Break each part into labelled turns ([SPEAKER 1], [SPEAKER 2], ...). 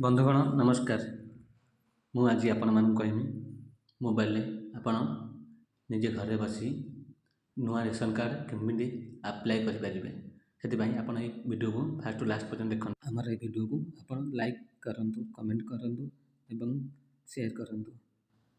[SPEAKER 1] बंधुगण नमस्कार। मु आज आपण मानक कहमी मोबाइल आपण निजे घरे बसी नुआ रेशन कार्ड केमी अप्लाई करें से आप वीडियो को फास्ट टू लास्ट पर्यटन देखते आमर ये वीडियो को आप लाइक करूँ, कमेंट करूँ एवं शेयर करूँ।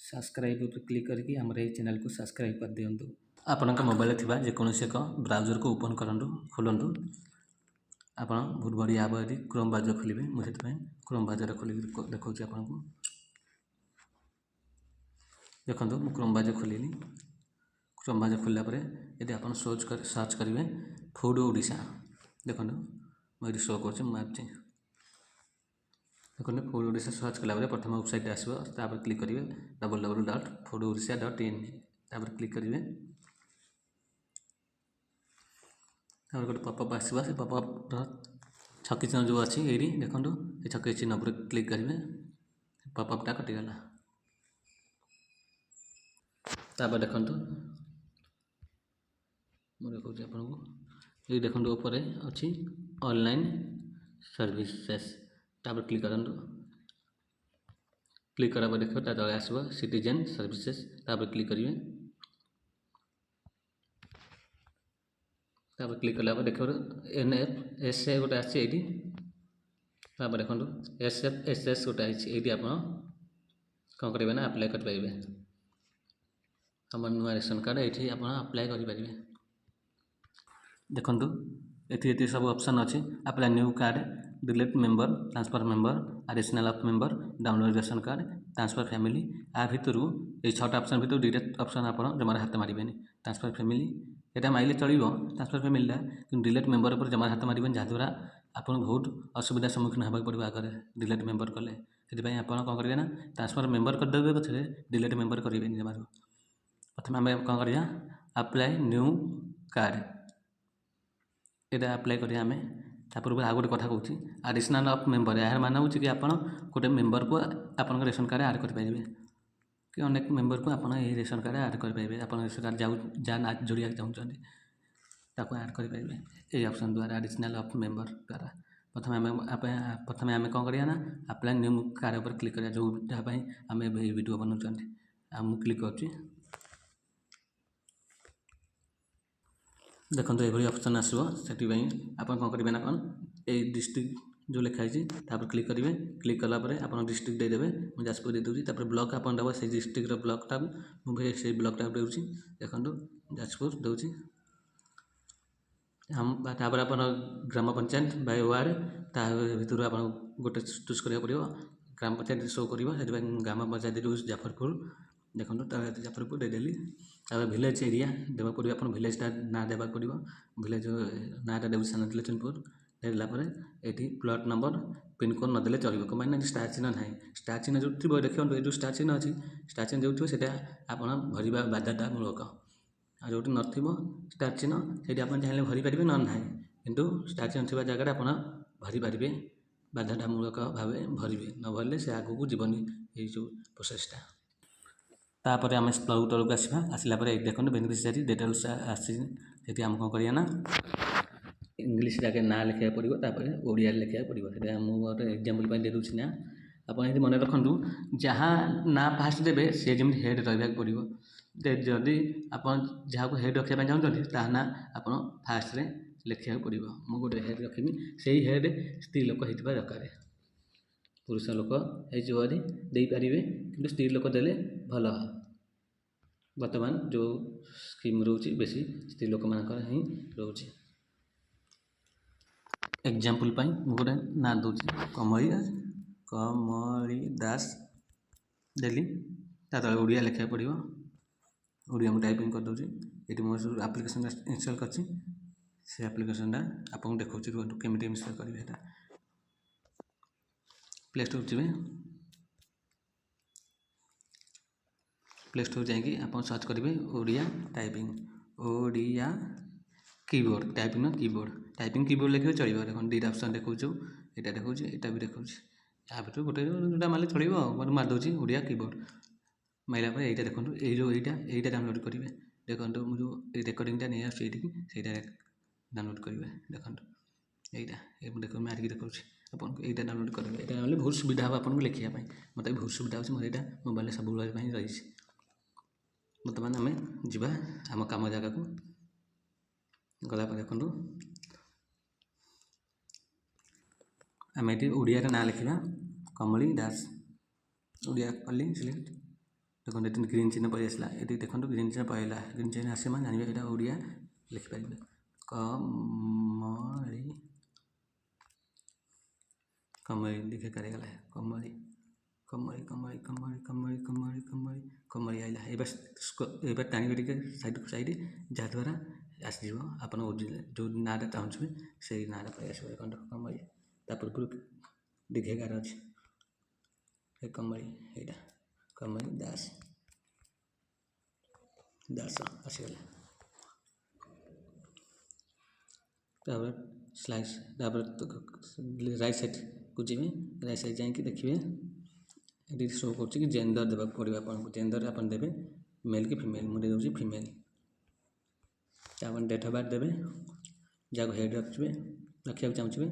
[SPEAKER 1] सब्सक्राइब पर क्लिक करके आमर ये चैनल को सब्सक्राइब कर दिंतु। आपण मोबाइल थी जेकोसी एक ब्राउजर को ओपन करूँ खोलु। आप बहुत बढ़िया आप ये क्रोम ब्राउजर खोलेंगे मुझे क्रोम ब्राउजर खोल देखा आपको देखो मुझे क्रोम ब्राउजर खोलिनी। क्रोम ब्राउजर खोलला यदि आप सर्च करेंगे फूड ओडिशा देखो मुझे शो कर देखो फूड ओडिशा सर्च कला प्रथम वेबसाइट आसो क्लिक करेंगे www.foododisha.in क्लिक करेंगे गोटे पपअप आसो से पपअप छकी चिन्ह जो अच्छी ये देखो ये छकी चिन्ह पर क्लिक करेंगे पपअपटा कटिगला। तापर देखो मुझे देखा आपको ये देखो ऊपर अच्छी ऑनलाइन सर्विसेस तापर क्लिक करूँ। क्लिक करा देखो तले आसो सिटीजन सर्विसेस तापर क्लिक करेंगे। तापर क्लिक कला देखो NFSA गोटे आसी देखो SFSS गोटे ये आप कौन करेंगे ना अप्लाई करेंगे आम नुआ रेशन कार्ड ये आप अप्लाई करेंगे। देखो ये सब ऑप्शन अच्छी apply new card delete member transfer member additional of member download ration card transfer family आ भितर ये 6टा ऑप्शन भितर 2टा ऑप्शन आप जमार हाथ मारे ट्रांसफर फैमिली यहाँ माइले चलो ट्रांसफर फैमिलीटा कि डिलीट मेंबर पर जमार हाथ मारे जहाँद्वारा आप बहुत असुविधा सम्मुखीन होगा पड़ो आगे डिलीट मेंबर कले से आप कौन करेंगे ना ट्रांसफर मेंबर करदे पछे डिलीट मेंबर करेंगे जमार। प्रथम आम कौन करा अप्लाई न्यू कार्ड यहाँ अप्लाई करें आम पूर्व आ गोटे कथा कहूँ एडिशनल ऑफ मेंबर यार मान हो कि आप गोटे मेंबर को आप रेशन कार्ड ऐड करेंगे कि अनेक मेंबर को आप रेशन कार्ड ऐड करेंगे आप रेशन कार्ड जहाँ जोड़ा चाहते ऐड करेंगे ये ऑप्शन द्वारा एडिशनल ऑफ मेंबर द्वारा। प्रथम आम कौन करा ना अप्लाई न्यू कार्ड पर क्लिक करा जो जहाँ आम वीडियो बनाऊँ आम क्लिक कर देखो ये ऑप्शन आसो से आप कौन करेंगे ना कौन ये डिस्ट्रिक्ट जो लिखाई तापर क्लिक करेंगे। क्लिक कलापर आप डिस्ट्रिक्ट देदेवे मुझे जाजपुर दे दूसरी तापर ब्लॉक आप देव से डिस्ट्रिक्ट ब्लॉकटा मुझे ब्लॉकटा दूसरी देखो जाजपुर दूसरी हम तापर आप ग्राम पंचायत बाय वार्ड ता भर आप गोटे चूज करा पड़ो ग्राम पंचायत शो कर ग्राम पंचायत रूज जाफरपुर देखो जाफरपुर देदेली भिलेज एरिया देवा पड़ो आप भिलेजटा ना देवा पड़ो भिलेज नाटा देव सान लक्ष्मणपुर देलापर ये प्लॉट नंबर पिनकोड नदेले चलो कम स्टार चिन्ह ना स्टार चिन्ह जो थी देखो ये स्टार चिन्ह अच्छी स्टार चिन्ह जो थी आप भरवा बाध्यतामूलक आ जो नथिबो स्टार चिन्ह से आप चाहिए भरी पारे ना ना किंतु स्टार चिन्ह थी जगह आप भरी पारे बाध्यतामूलक भाव भरवे न भरले से आगू जीवनी ये जो प्रोसेसटा। तापर आम तलक आसला देखो बेनिफिशियरी डिटेल्स आसी आम कौन करिया ना इंग्लीश जाके ना लिखा पड़ो ओडिया लिखा पड़ो से मुझे एग्जाम्पल दे दूसरी ना आप मन रखु जहाँ ना फास्ट देवे सी जमी हेड रहा पड़ो जदि आप जहाँ को हेड रखा चाहते ना आप फास्ट रे लिखा पड़ो मुझे गोटे हेड रखी से हेड स्त्री लोक होता दरकार पुरुष लोक दे पारे कि स्त्री लोक देले भल। बर्तमान जो स्कीम रोचे बेसी स्त्री लोक मान ही रोचे एग्जाम्पल गोटे ना दूसरी कमली दास देली तले ओडिया लिखा पड़ो ओडिया मुझे टाइपिंग कर दूसरी ये मो आप्लिकेसन इंस्टॉल करछि से आप्लिकेसनटा आपको देखा केमी इंस्टॉल करेंगे प्ले स्टोर जी प्ले स्टोर जाकि आप सर्च करेंगे Odia typing Odia keyboard typing keyboard लिखे चलो देखो 2टा ऑप्शन देखो यहाँ देखो यहाँ भी देखो या भर गोटे जोटा मारे चलो मैं मारिदे ओडिया कीबोर्ड मारा पर यहाँ देखो ये जो यहाँ डाउनलोड करेंगे देखो जो रेकर्डिंगटा नहीं आसटा डाउनलोड करेंगे देखो यहाँ देखो मारिकी देखा आपको यहाँ डाउनलोड करेंगे यहाँ ना बहुत सुविधा हम आपको लिखा मत भी बहुत सुविधा हो मोर यहाँ मोबाइल सब रही बर्तमान आम जा आम कम जगह को गला देखो आम ये ओडिया ना लिखा कमली दास ओडिया कली सिलेक्ट देखो ये ग्रीन चिन्ह पलि आसला ये देखो ग्रीन चिन्ह पलैला ग्रीन चिन्ह आसे मैं जानवे यहाँ ओडिया लिखिपारे कमली कमली लिखे करेगला कमली कमली कमली कमली कमली कमली कमली कमली आइला एबार टाणी टे साइड साइड जहाद्वारा आसज आप जो ना चाहूँ से ना पलि आस कमली पूर्व दिखेगार अच्छे कमली यहाँ कमली दास दास आसगला स्लाइस राइट साइड को जी राइट साइड जाकि देखिए ये शो कर जेंडर देवाक पड़ो आपको जेंडर आप देवे मेल कि फीमेल मुझे दूसरी फीमेल डेट ऑफ बर्थ देवे जहाँ हेड रखिए रखा चाहूँगे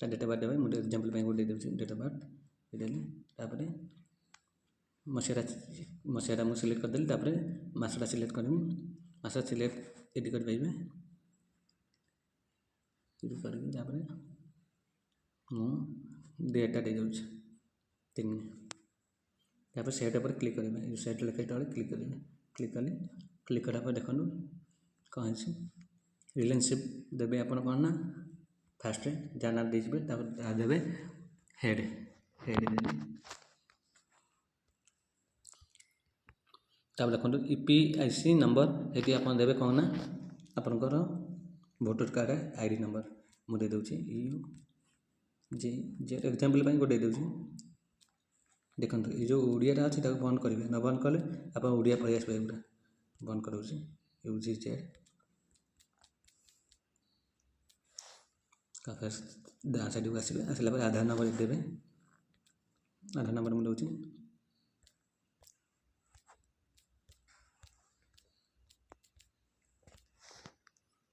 [SPEAKER 1] डेट ऑफ बर्थ देवे मुझे एग्जांपल गोटे डेट ऑफ बर्थ देली मसीहा मुझे सिलेक्ट करदेली मसटा सिलेक्ट करमी मसटा सिलेक्ट एड कर पाइबे करके डेटा दे दूँ 3 तापर सेट पर क्लिक करेंगे सेट लिखे क्लिक करेंगे क्लिक करापर देखो कौन है रिलेशनशिप देवे आप कौन ना फास्ट जहाँ ना दीजिए देवे हेड हेड तब देखो ईपीआईसी नंबर ये आप देवे कौन ना आपंकर भोटर कार्ड आईडी नंबर मुझे दूसरी यू जे जे एग्जांपल गोटे दूसरी देखो ये जो ओडिया अच्छी बंद करेंगे न बंद कले आप ओडिया पलि आस पूरा बंद कर यूज जेड दाँ साइड को आसवे आसला आधार नंबर देवे आधार नंबर मुझे दूसरी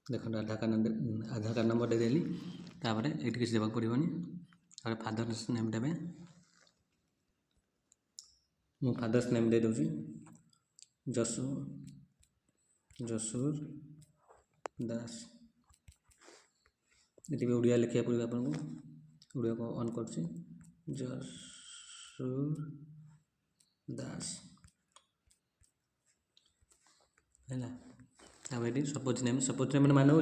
[SPEAKER 1] देखो आधार कार्ड नंबर दे देली तापर ये किसी देवाक पड़ोनी फादर्स नेम देवे मु फादर्स नेम दे दूसरी जसूर दास ये ओडिया लिखा पड़ो आपको ओडिया को ऑन कर जसूर दास है सपोज नेम मान हो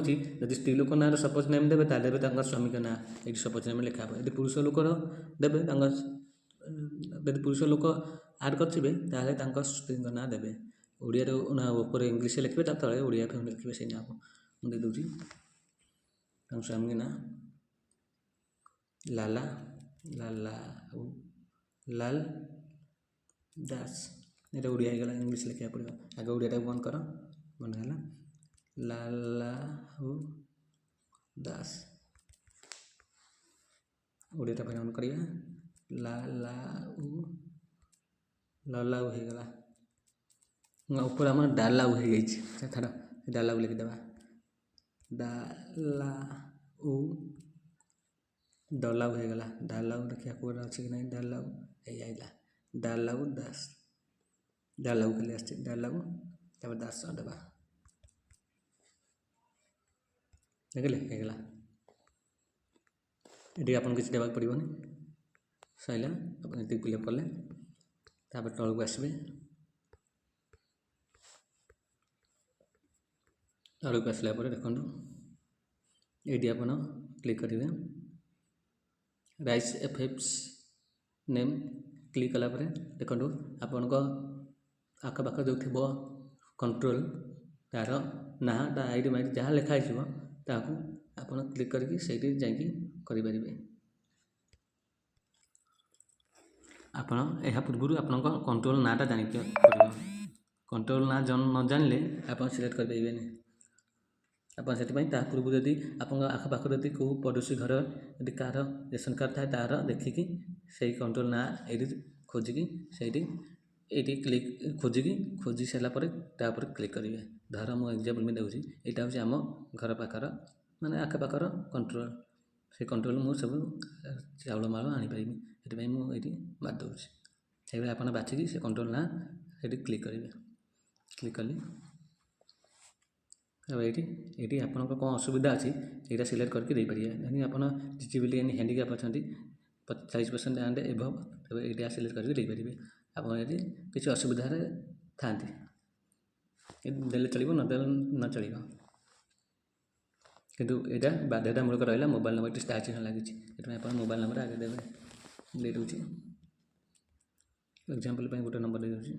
[SPEAKER 1] स्त्री लोक ना सपोज नेम देवे देवे स्वामी ना ये सपोज नेम लिखा यदि पुरुष लोकर देवे यदि पुरुष लोक आड करेंगे स्त्री ना देवे ओडिया ना ऊपर इंग्लीश लिखे तले ओडिया लिखे से ना को मुझे दूसरी स्वामी ना लाला लाला लाल दास ये ओडिया इंग्लीश लिखा पड़ो आगे ओडिया बंद कर बंद है लालाऊ दास ओडिया ऑन करिया लालाऊ ललाऊ हो गला ऊपर आम डालाऊ हो गई थोड़ा डालाऊ लिखिदेवा डालाऊ डलाऊ हो गला डालाऊ देखिए कौन अच्छे कि नहीं डालाऊ आइला डालाऊ दास डालाऊ खाली आस डालाऊ तब दास देवा देखले होगा ये आपको किसी देवाक पड़ोनी सैला आप फिलअप कले तल को आसवे तल को आसला देखो ये आप क्लिक करेंगे राइस एफएफ्स नेम क्लिक कलापर देखो आपण आखपाख जो थी कंट्रोल तार ना आईडी माइडी जहाँ लिखाई ताकू आप क्लिक करके सही जाकि आपण यह पूर्व आप कंट्रोल नाटा जान कंट्रोल ना न जानले आप सिलेक्ट कर पाइबे आप से पूर्व जदि आप आखपाख यदि कौ पड़ोसी घर यदि कार रेशन कार्ड थाए तार देखिकी से कंट्रोल ना ये खोजिकी से क्लिक खोजी सारापर क्लिक करेंगे धर मुझे एग्जांपल में दूसरी यहाँ हूँ आम घर पाखर माने आखपाखर कंट्रोल से कंट्रोल मु सब चाउल माल आनीपारि से मुझे बात दूसरी से आप बाछिकी से कंट्रोल ना ये क्लिक करेंगे क्लिक कली अब ये आपन कौन असुविधा अच्छी यहाँ सिलेक्ट करके देपारे यदि आप डिसेबिलिटी एंड हैंडिकैप अच्छा 40% एंड एभव तब ये सिलेक्ट करके देपारे आप यदि किसी असुविधा था देले चलो न चलो किंतु यहाँ बाध्यतामूलक रहा मोबाइल नंबर स्टार चिन्ह लगी आप मोबाइल नंबर आगे देवे दे दूसरी एग्जांपल गोटे नंबर दे दूसरी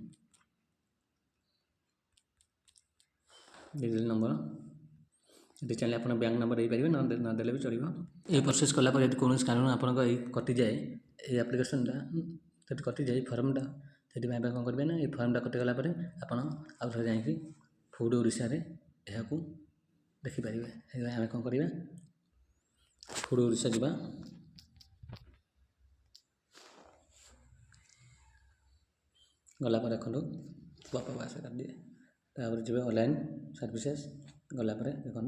[SPEAKER 1] डिजिटल नंबर ये चाहिए आप बैंक नंबर दे पारे नदेले भी चलो ये प्रोसेस कलापर यदि कौन कारण आप कटि जाए ये आप्लिकेशनटा जब कटि जाए फर्मटा से कौन करेंगे ना ये फर्मटा कटिगला आप आउ थे जाकि फूड ओडिशा यहाँ देखिपारे आम कौन करवा फूड ओडिशा जा गलापर देखो बापा बास कर दिए तापर जी ऑनलाइन सर्विसेस गलापर देखो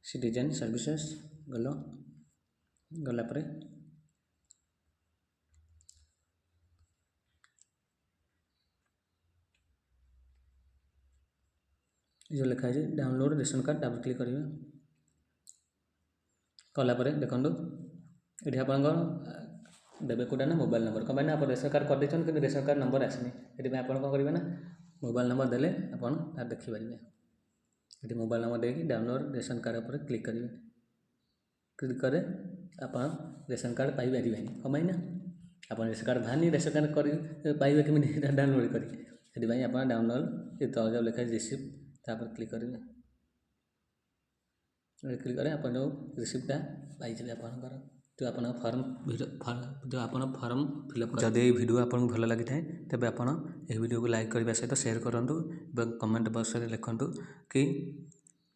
[SPEAKER 1] सिटीजन सर्विसेस गलापर जो लिखाई डाउनलोड रेशन कार्ड तापर क्लिक करेंगे कलापर देखो ये आप देवे कौटा ना मोबाइल नंबर कम आप रेशन कार्ड कर देते कि रेशन कार्ड नंबर आसनी ये आप कौन करेंगे ना मोबाइल नंबर देले आप देखिपारे ये मोबाइल नंबर देकी डाउनलोड रेशन कार्ड पर क्लिक करेंगे क्लिक करे आप रेशन कार्ड पाइपर कम ना आप रेशन कार्ड बाहर रेशन कार्ड कर पाइबे केमी डाउनलोड करें आप डाउनलोड ये तल जो लिखा रिसीप्ट तापर क्लिक करेंगे क्लिक करें आप जो रिसीप्टा पाई आपंकर जो आप फॉर्म जो आप फॉर्म फिलअप जदि ये वीडियो आपको भल लगी था तेज आप वीडियो को लाइक करने सहित शेयर करूँ कमेंट बॉक्स में लिखुँ कि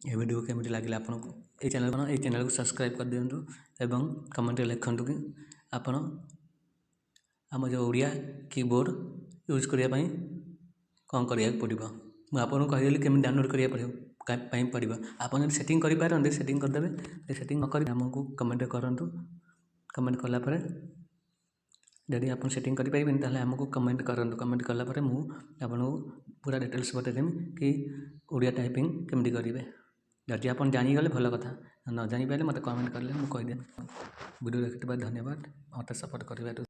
[SPEAKER 1] ये वीडियो केमी लगे आपको ये चैनल को सब्सक्राइब कर दिंतु एवं कमेंट लिखुँ कि आपण आम जो ओडिया कीबोर्ड यूज करने कौन करा पड़ो मुझे आपको कहदेली केमी डाउनलोड करा पड़ो आप सेटिंग करेंगे सेटिंग करदे सेटिंग नक आमको कमेंट करूँ कमेंट कलापर यदि आप सेटिंग करें ताहले आमको कमेंट करूँ कमेंट कलापर मुझे पूरा डिटेल्स बतईदेमी कि ओडिया टाइपिंग केमती करेंगे जदि आप जानीगले भल कथा न जानी पारे मत कमेंट कले मुझे कहीदेमी वीडियो देखते धन्यवाद मत सपोर्ट कर।